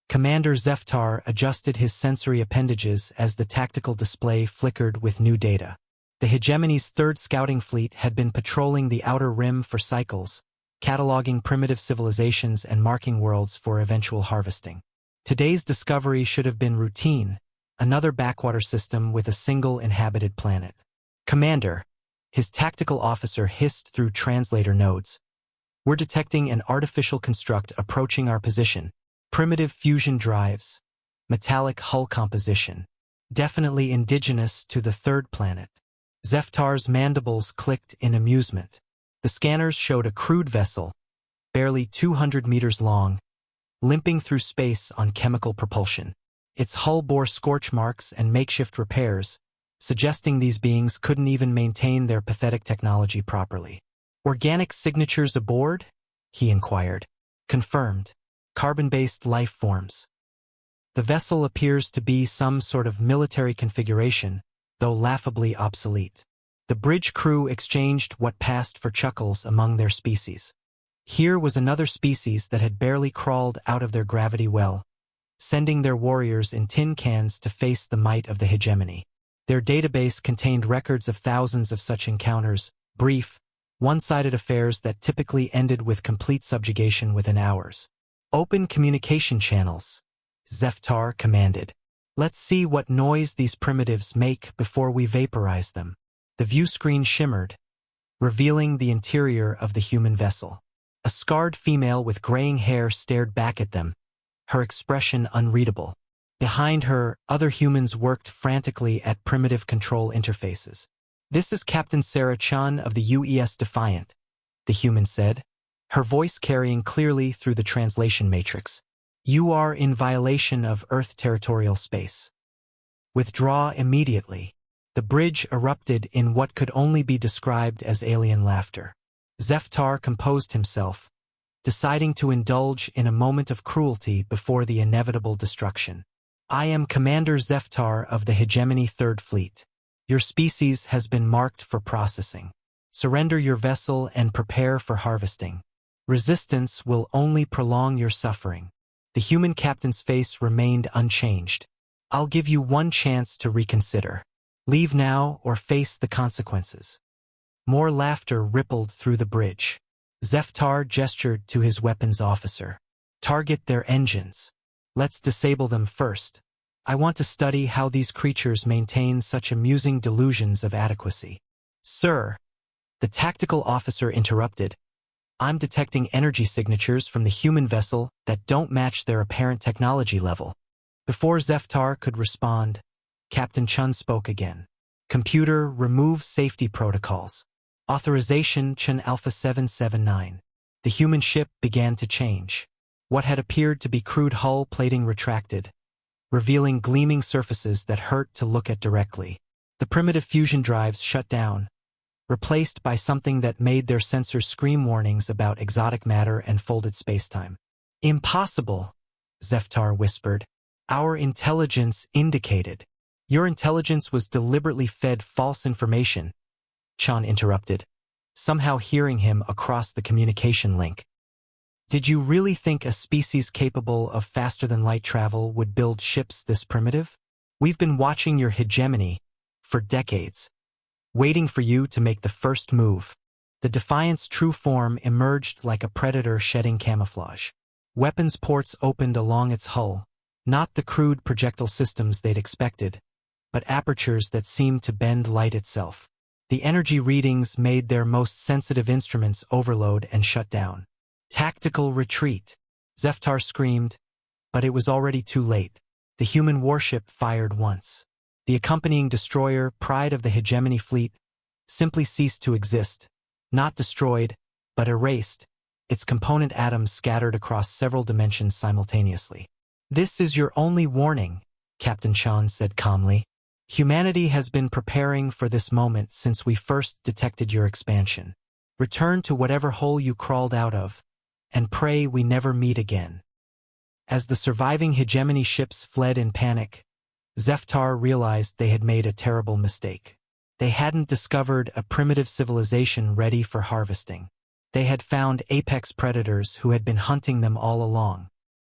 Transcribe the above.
Commander Zeftar adjusted his sensory appendages as the tactical display flickered with new data. The hegemony's third scouting fleet had been patrolling the outer rim for cycles, cataloging primitive civilizations and marking worlds for eventual harvesting. Today's discovery should have been routine, another backwater system with a single inhabited planet. Commander, his tactical officer hissed through translator nodes. We're detecting an artificial construct approaching our position. Primitive fusion drives, metallic hull composition, definitely indigenous to the third planet. Zeftar's mandibles clicked in amusement. The scanners showed a crude vessel, barely 200 meters long, limping through space on chemical propulsion. Its hull bore scorch marks and makeshift repairs, suggesting these beings couldn't even maintain their pathetic technology properly. Organic signatures aboard? He inquired. Confirmed. Carbon-based life forms. The vessel appears to be some sort of military configuration, though laughably obsolete. The bridge crew exchanged what passed for chuckles among their species. Here was another species that had barely crawled out of their gravity well, sending their warriors in tin cans to face the might of the hegemony. Their database contained records of thousands of such encounters, brief, one-sided affairs that typically ended with complete subjugation within hours. Open communication channels, Zeftar commanded. Let's see what noise these primitives make before we vaporize them. The view screen shimmered, revealing the interior of the human vessel. A scarred female with graying hair stared back at them, her expression unreadable. Behind her, other humans worked frantically at primitive control interfaces. This is Captain Sarah Chun of the UES Defiant, the human said, her voice carrying clearly through the translation matrix. You are in violation of Earth territorial space. Withdraw immediately. The bridge erupted in what could only be described as alien laughter. Zeftar composed himself, deciding to indulge in a moment of cruelty before the inevitable destruction. I am Commander Zeftar of the Hegemony Third Fleet. Your species has been marked for processing. Surrender your vessel and prepare for harvesting. Resistance will only prolong your suffering. The human captain's face remained unchanged. I'll give you one chance to reconsider. Leave now or face the consequences. More laughter rippled through the bridge. Zeftar gestured to his weapons officer. Target their engines. Let's disable them first. I want to study how these creatures maintain such amusing delusions of adequacy. Sir, the tactical officer interrupted. I'm detecting energy signatures from the human vessel that don't match their apparent technology level. Before Zeftar could respond, Captain Chun spoke again. Computer, remove safety protocols. Authorization Chun Alpha 779. The human ship began to change. What had appeared to be crude hull plating retracted, revealing gleaming surfaces that hurt to look at directly. The primitive fusion drives shut down, replaced by something that made their sensors scream warnings about exotic matter and folded spacetime. Impossible, Zeftar whispered. Our intelligence indicated. Your intelligence was deliberately fed false information, Chun interrupted, somehow hearing him across the communication link. Did you really think a species capable of faster-than-light travel would build ships this primitive? We've been watching your hegemony for decades, waiting for you to make the first move. The Defiant's true form emerged like a predator shedding camouflage. Weapons ports opened along its hull, not the crude projectile systems they'd expected, but apertures that seemed to bend light itself. The energy readings made their most sensitive instruments overload and shut down. Tactical retreat, Zeftar screamed, but it was already too late. The human warship fired once. The accompanying destroyer, pride of the hegemony fleet, simply ceased to exist, not destroyed, but erased, its component atoms scattered across several dimensions simultaneously. This is your only warning, Captain Chun said calmly. Humanity has been preparing for this moment since we first detected your expansion. Return to whatever hole you crawled out of, and pray we never meet again. As the surviving hegemony ships fled in panic, Zeftar realized they had made a terrible mistake. They hadn't discovered a primitive civilization ready for harvesting. They had found apex predators who had been hunting them all along.